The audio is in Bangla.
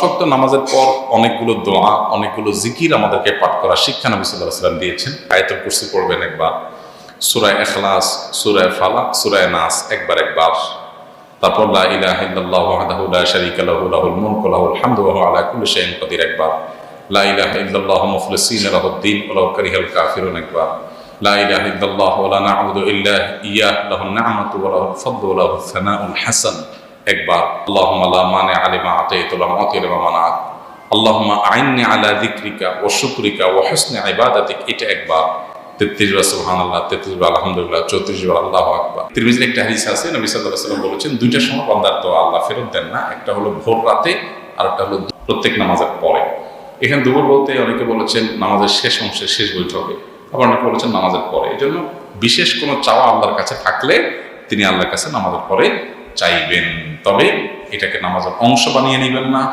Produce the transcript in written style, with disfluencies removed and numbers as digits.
ওয়াক্ত নামাজের পর অনেকগুলো দোয়া, অনেকগুলো জিকির আমাদেরকে পাঠ করা শিক্ষা নবী সাল্লাল্লাহু আলাইহি ওয়াসাল্লাম দিয়েছেন। আয়াতুল কুরসি পড়বেন একবার, সূরা ইখলাস, সূরা ফালাক, সূরা নাস একবার, তারপর লা ইলাহা ইল্লাল্লাহু ওয়াহদাহু লা শারীকা লাহু লাহুল মুলকু ওয়া লাহুল হামদু ওয়া হুয়া আলা কুল্লি শাইইন কাদির একবার, লা ইলাহা ইল্লাল্লাহু মুখলিসিনা লাহুদ দ্বীন ওয়া লাউ কারিহাল কাফিরুন একবার, লা ইলাহা ইল্লাল্লাহু ওয়া লা না'বুদু ইল্লা ইয়্যাহু লাহুন নি'মাতু ওয়া লাহুল ফাদলু ওয়া লাহুস সানাউল হাসান একবার, আল্লাহুম্মা লা মানি'a লিমা আতাইতা ওয়া লা মু'তিয়া লিমা মানা'ত, আল্লাহুম্মা আ'ইন্নি আলা যিকরিকা ওয়া শুকরিকা ওয়া হুসনি ইবাদাতিক এটা একবার, 33 বার সুবহানাল্লাহ, 33 বার আলহামদুলিল্লাহ, 34 বার আল্লাহু আকবার। তিরমিজির একটা হাদিস আছে, নবী সাল্লাল্লাহু আলাইহি ওয়াসাল্লাম বলেছেন দুইটা সময় বান্দার দোয়া আল্লাহ ফেরত দেন না, একটা হলো ভোর রাতে আর একটা হলো প্রত্যেক নামাজের পরে। এখানে দুপুর বলতে অনেকে বলেছেন নামাজের শেষ অংশে, শেষ বৈঠকে, আবার অনেকে বলেছেন নামাজের পরে। এই জন্য বিশেষ কোনো চাওয়া আল্লাহর কাছে থাকলে তিনি আল্লাহর কাছে নামাজের পরে চাইবেন, তবে এটাকে নামাজের অংশ বানিয়ে নেবেন না।